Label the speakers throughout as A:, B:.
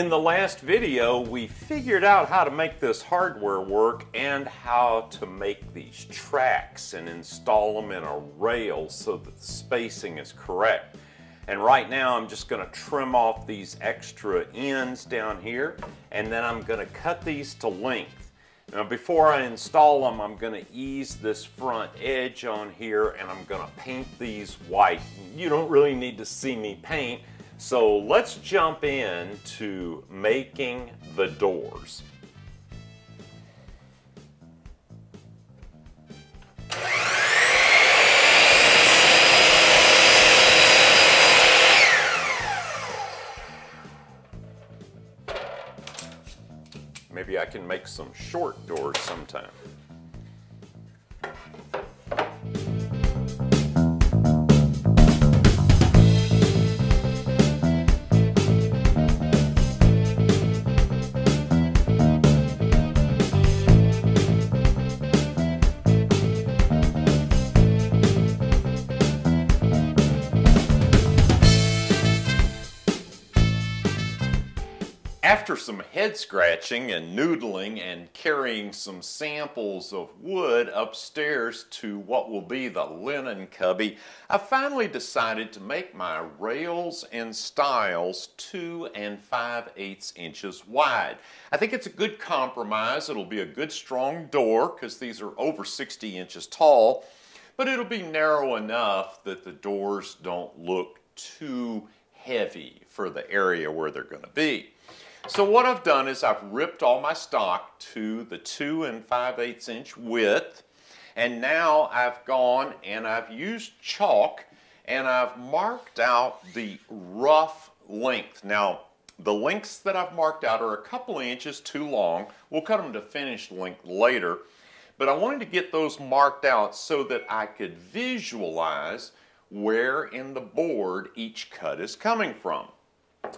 A: In the last video, we figured out how to make this hardware work and how to make these tracks and install them in a rail so that the spacing is correct. And right now I'm just going to trim off these extra ends down here, and then I'm going to cut these to length. Now before I install them, I'm going to ease this front edge on here and I'm going to paint these white. You don't really need to see me paint. So let's jump into making the doors. Maybe I can make some short doors sometime. After some head scratching and noodling and carrying some samples of wood upstairs to what will be the linen cubby, I finally decided to make my rails and stiles 2 5/8 inches wide. I think it's a good compromise. It'll be a good strong door because these are over 60 inches tall, but it'll be narrow enough that the doors don't look too heavy for the area where they're going to be. So what I've done is I've ripped all my stock to the 2 5/8 inch width, and now I've gone and I've used chalk and I've marked out the rough length. Now the lengths that I've marked out are a couple of inches too long. We'll cut them to finished length later, but I wanted to get those marked out so that I could visualize where in the board each cut is coming from.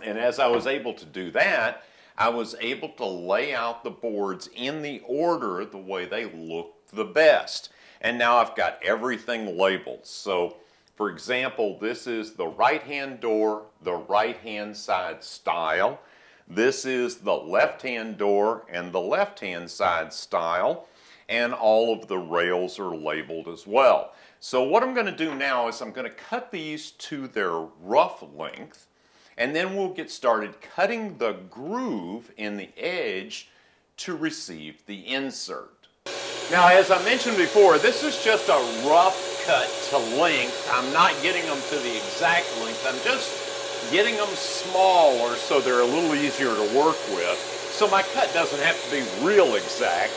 A: And as I was able to do that, I was able to lay out the boards in the order the way they look the best. And now I've got everything labeled. So, for example, this is the right-hand door, the right-hand side style. This is the left-hand door and the left-hand side style. And all of the rails are labeled as well. So what I'm going to do now is I'm going to cut these to their rough length. And then we'll get started cutting the groove in the edge to receive the insert. Now, as I mentioned before, this is just a rough cut to length. I'm not getting them to the exact length. I'm just getting them smaller so they're a little easier to work with. So my cut doesn't have to be real exact.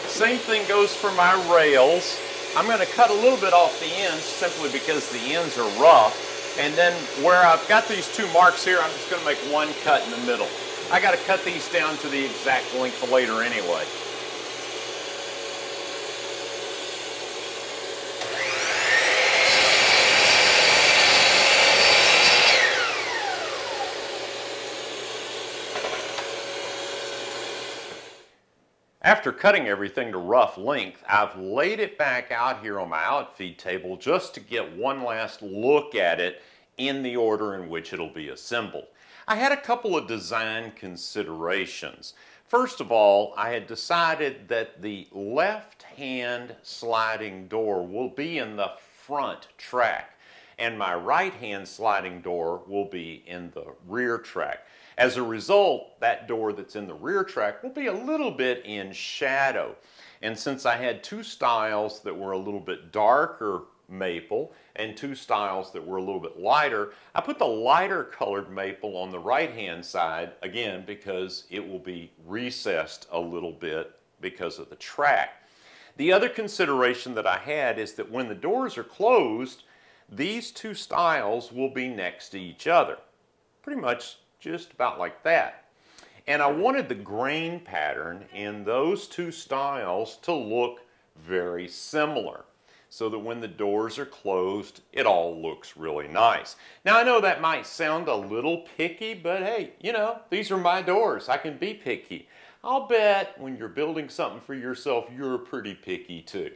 A: Same thing goes for my rails. I'm going to cut a little bit off the ends simply because the ends are rough. And then where I've got these two marks here, I'm just going to make one cut in the middle. I got to cut these down to the exact length later anyway. After cutting everything to rough length, I've laid it back out here on my outfeed table just to get one last look at it in the order in which it'll be assembled. I had a couple of design considerations. First of all, I had decided that the left-hand sliding door will be in the front track, and my right-hand sliding door will be in the rear track. As a result, that door that's in the rear track will be a little bit in shadow. And since I had two styles that were a little bit darker maple and two styles that were a little bit lighter, I put the lighter colored maple on the right-hand side, again, because it will be recessed a little bit because of the track. The other consideration that I had is that when the doors are closed, these two styles will be next to each other, pretty much just about like that. And I wanted the grain pattern in those two styles to look very similar, so that when the doors are closed, it all looks really nice. Now I know that might sound a little picky, but hey, you know, these are my doors. I can be picky. I'll bet when you're building something for yourself, you're pretty picky too.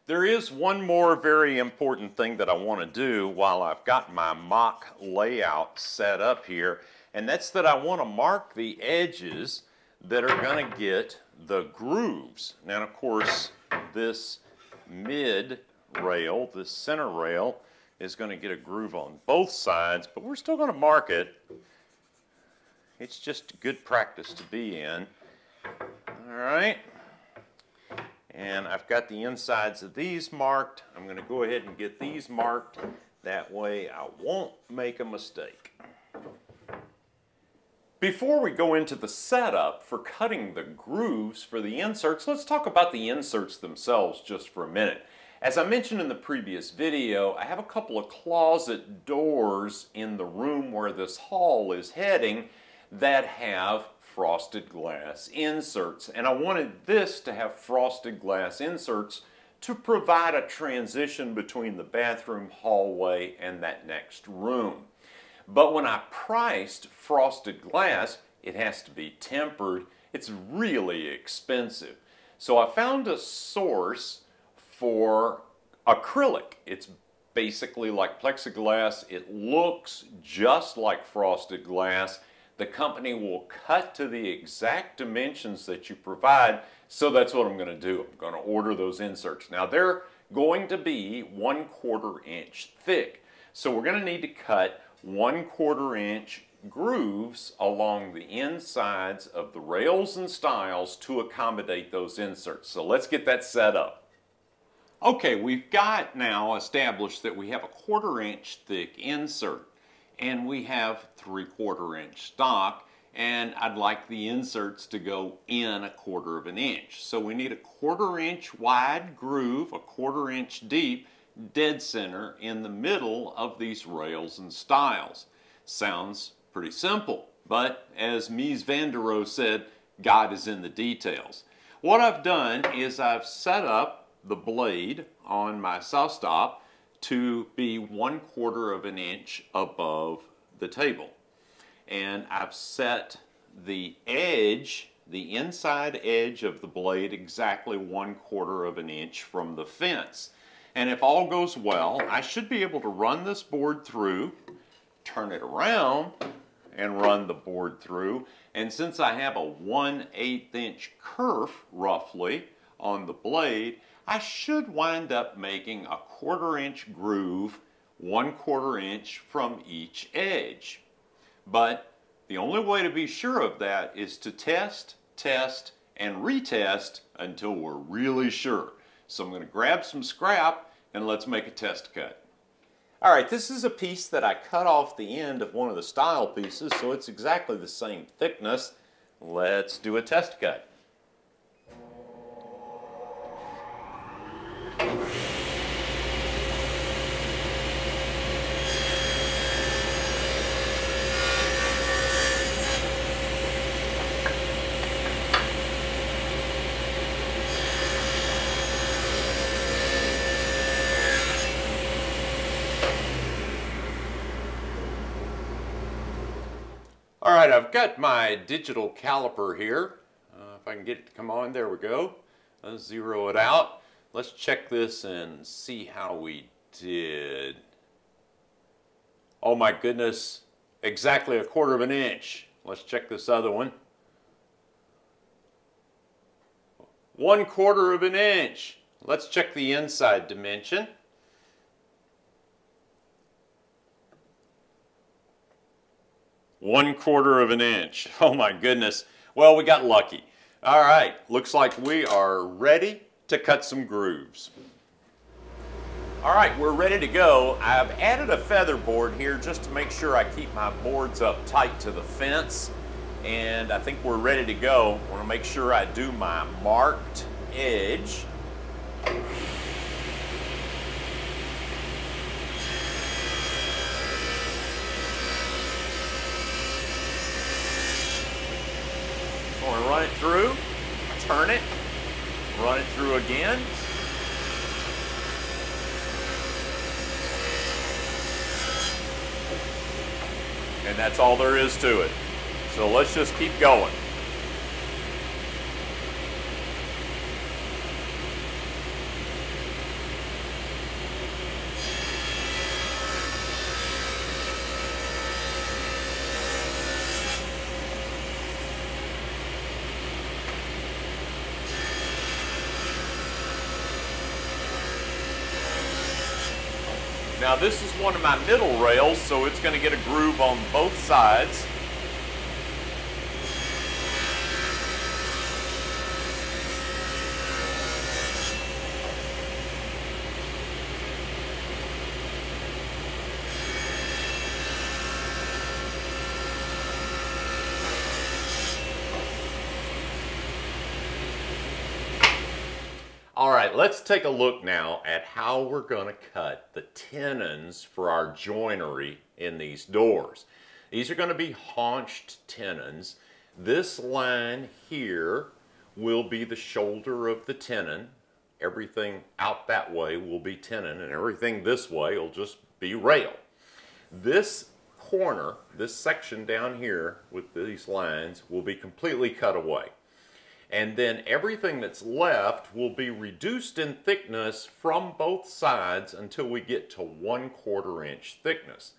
A: There is one more very important thing that I want to do while I've got my mock layout set up here, and that's that I want to mark the edges that are going to get the grooves. Now, of course, this mid rail, this center rail, is going to get a groove on both sides, but we're still going to mark it. It's just good practice to be in. All right. And I've got the insides of these marked. I'm going to go ahead and get these marked. That way I won't make a mistake. Before we go into the setup for cutting the grooves for the inserts, let's talk about the inserts themselves just for a minute. As I mentioned in the previous video, I have a couple of closet doors in the room where this hall is heading that have frosted glass inserts. And I wanted this to have frosted glass inserts to provide a transition between the bathroom, hallway, and that next room. But when I priced frosted glass, it has to be tempered. It's really expensive. So I found a source for acrylic. It's basically like plexiglass. It looks just like frosted glass. The company will cut to the exact dimensions that you provide, so that's what I'm going to do. I'm going to order those inserts. Now they're going to be 1/4 inch thick. So we're going to need to cut 1/4 inch grooves along the insides of the rails and stiles to accommodate those inserts. So let's get that set up. Okay, we've got now established that we have a 1/4 inch thick insert, and we have 3/4 inch stock, and I'd like the inserts to go in 1/4 inch. So we need a 1/4 inch wide groove, 1/4 inch deep, dead center in the middle of these rails and stiles. Sounds pretty simple, but as Mies van der Rohe said, God is in the details. What I've done is I've set up the blade on my saw stop to be 1/4 inch above the table. And I've set the edge, the inside edge of the blade, exactly 1/4 inch from the fence. And if all goes well, I should be able to run this board through, turn it around, and run the board through. And since I have a 1/8 inch kerf, roughly, on the blade, I should wind up making a 1/4 inch groove, 1/4 inch from each edge. But the only way to be sure of that is to test, test, and retest until we're really sure. So I'm going to grab some scrap and let's make a test cut. Alright, this is a piece that I cut off the end of one of the stile pieces, so it's exactly the same thickness. Let's do a test cut. Alright, I've got my digital caliper here. If I can get it to come on, there we go. Let's zero it out. Let's check this and see how we did. Oh my goodness, exactly 1/4 inch. Let's check this other one. 1/4 inch. Let's check the inside dimension. ¼ inch. Oh my goodness. Well, we got lucky. All right, looks like we are ready to cut some grooves. All right, we're ready to go. I've added a feather board here just to make sure I keep my boards up tight to the fence. And I think we're ready to go. I want to make sure I do my marked edge. run it through, turn it, run it through again. And that's all there is to it. So let's just keep going. Now this is one of my middle rails, so it's going to get a groove on both sides. All right, let's take a look now at how we're going to cut the tenons for our joinery in these doors. These are going to be haunched tenons. This line here will be the shoulder of the tenon. Everything out that way will be tenon, and everything this way will just be rail. This corner, this section down here with these lines, will be completely cut away. And then everything that's left will be reduced in thickness from both sides until we get to 1/4 inch thickness.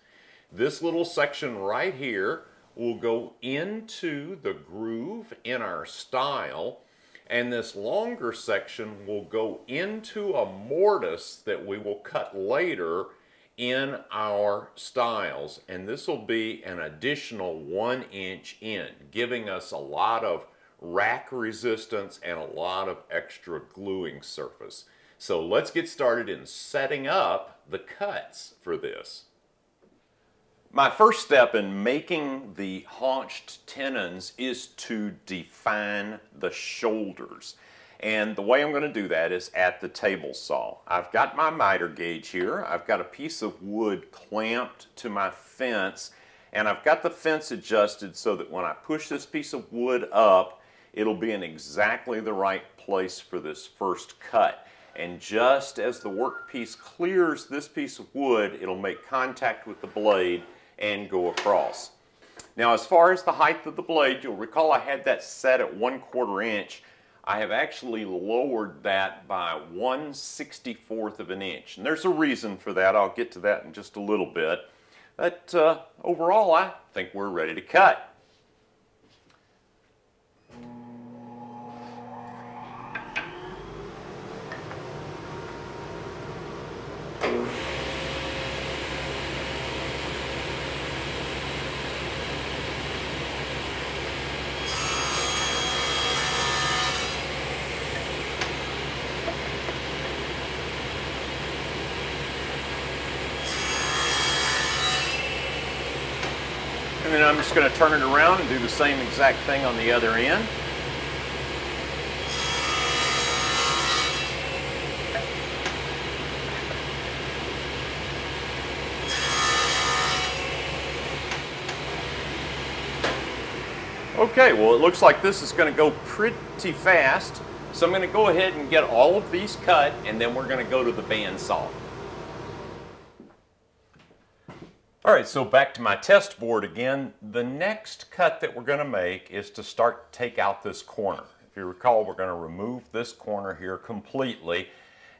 A: This little section right here will go into the groove in our stile, and this longer section will go into a mortise that we will cut later in our stiles, and this will be an additional 1 inch in, giving us a lot of rack resistance and a lot of extra gluing surface. So let's get started in setting up the cuts for this. My first step in making the haunched tenons is to define the shoulders. And the way I'm going to do that is at the table saw. I've got my miter gauge here. I've got a piece of wood clamped to my fence, and I've got the fence adjusted so that when I push this piece of wood up, it'll be in exactly the right place for this first cut. And just as the workpiece clears this piece of wood, it'll make contact with the blade and go across. Now, as far as the height of the blade, you'll recall I had that set at 1/4 inch. I have actually lowered that by 1/64 of an inch. And there's a reason for that. I'll get to that in just a little bit. But overall, I think we're ready to cut. And then I'm just going to turn it around and do the same exact thing on the other end. Okay, well, it looks like this is going to go pretty fast. So I'm going to go ahead and get all of these cut, and then we're going to go to the bandsaw. All right, so back to my test board again. The next cut that we're going to make is to start to take out this corner. If you recall, we're going to remove this corner here completely.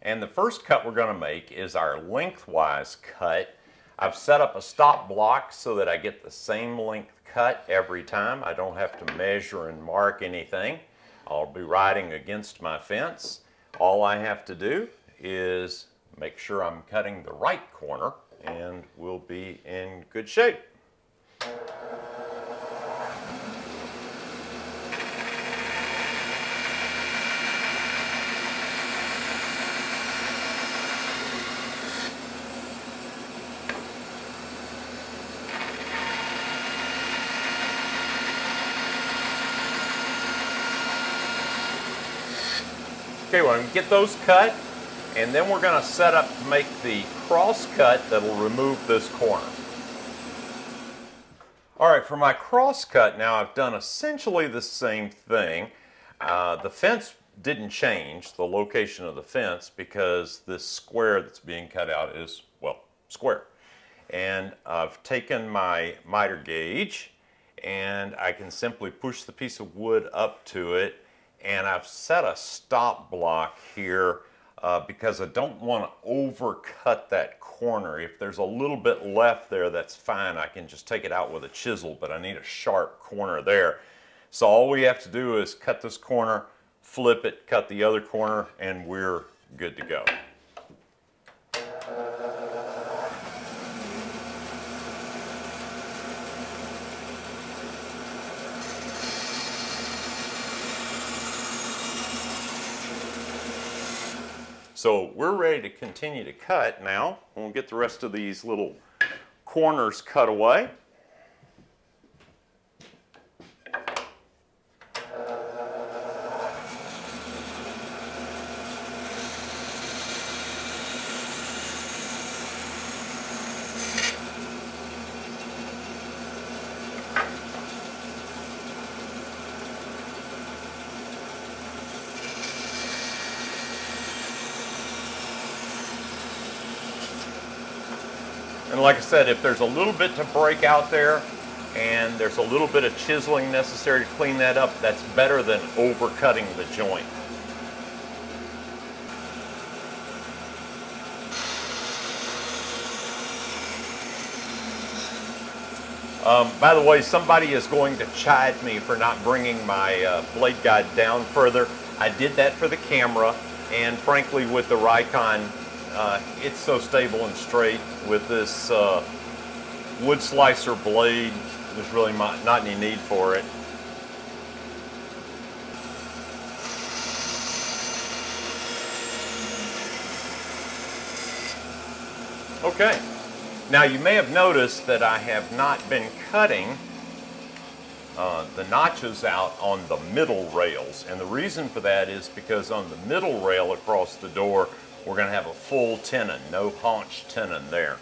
A: And the first cut we're going to make is our lengthwise cut. I've set up a stop block so that I get the same length cut every time. I don't have to measure and mark anything. I'll be riding against my fence. All I have to do is make sure I'm cutting the right corner, and we'll be in good shape. Okay, well, I'm going to get those cut, and then we're going to set up to make the cross cut that'll remove this corner. All right, for my cross cut now, I've done essentially the same thing. The fence didn't change, the location of the fence, because this square that's being cut out is, well, square. And I've taken my miter gauge and I can simply push the piece of wood up to it, and I've set a stop block here because I don't want to overcut that corner. If there's a little bit left there, that's fine. I can just take it out with a chisel, but I need a sharp corner there. So all we have to do is cut this corner, flip it, cut the other corner, and we're good to go. So we're ready to continue to cut now. We'll get the rest of these little corners cut away. And like I said, if there's a little bit to break out there and there's a little bit of chiseling necessary to clean that up, that's better than overcutting the joint. By the way, somebody is going to chide me for not bringing my blade guide down further. I did that for the camera, and frankly with the Rikon, it's so stable and straight. With this wood slicer blade, there's really not any need for it. Okay, now you may have noticed that I have not been cutting the notches out on the middle rails, and the reason for that is because on the middle rail across the door we're going to have a full tenon, no haunched tenon there.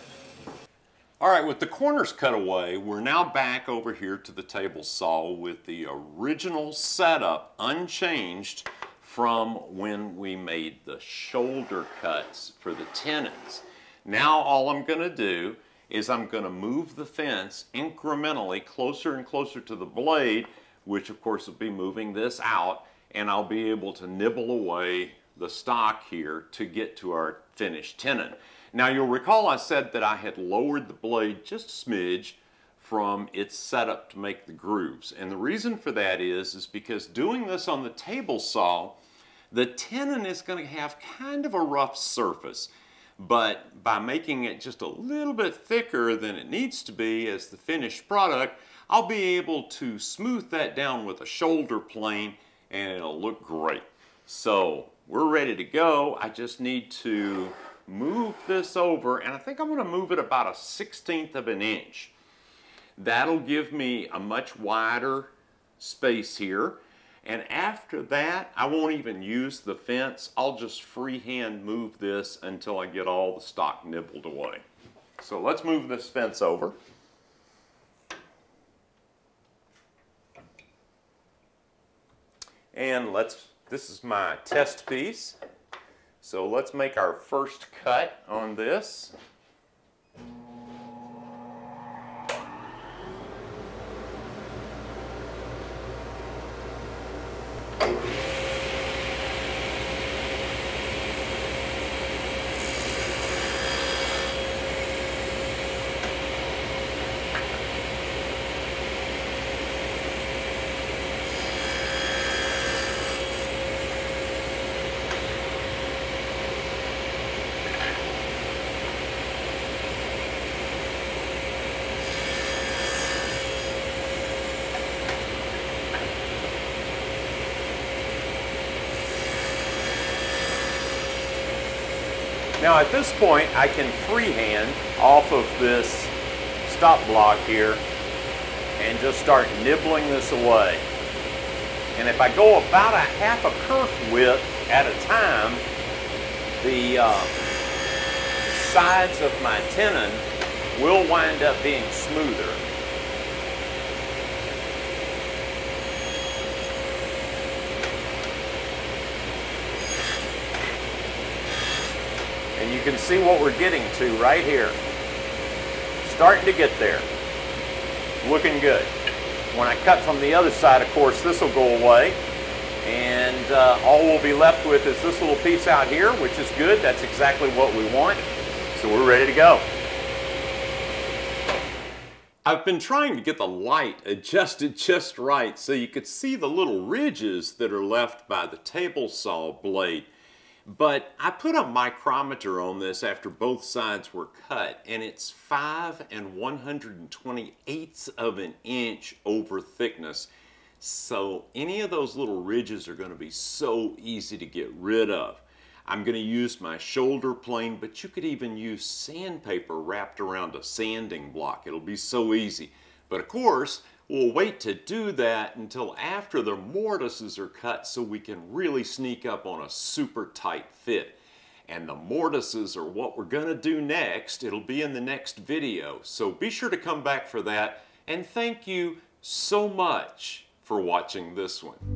A: All right, with the corners cut away, we're now back over here to the table saw with the original setup unchanged from when we made the shoulder cuts for the tenons. Now all I'm going to do is I'm going to move the fence incrementally closer and closer to the blade, which of course will be moving this out, and I'll be able to nibble away the stock here to get to our finished tenon. Now you'll recall I said that I had lowered the blade just a smidge from its setup to make the grooves, and the reason for that is because doing this on the table saw, the tenon is going to have kind of a rough surface, but by making it just a little bit thicker than it needs to be as the finished product, I'll be able to smooth that down with a shoulder plane and it'll look great. So we're ready to go. I just need to move this over, and I think I'm going to move it about 1/16 of an inch. That'll give me a much wider space here, and after that I won't even use the fence. I'll just freehand move this until I get all the stock nibbled away. So let's move this fence over. And this is my test piece. So let's make our first cut on this. Now at this point I can freehand off of this stop block here and just start nibbling this away. And if I go about 1/2 kerf width at a time, the sides of my tenon will wind up being smoother. And you can see what we're getting to right here. Starting to get there. Looking good. When I cut from the other side, of course, this will go away. And all we'll be left with is this little piece out here, which is good. That's exactly what we want. So we're ready to go. I've been trying to get the light adjusted just right so you could see the little ridges that are left by the table saw blade. But I put a micrometer on this after both sides were cut, and it's 5 1/128ths of an inch over thickness. So any of those little ridges are going to be so easy to get rid of. I'm going to use my shoulder plane, but you could even use sandpaper wrapped around a sanding block. It'll be so easy. But of course, we'll wait to do that until after the mortises are cut so we can really sneak up on a super tight fit. And the mortises are what we're going to do next. It'll be in the next video. So be sure to come back for that. And thank you so much for watching this one.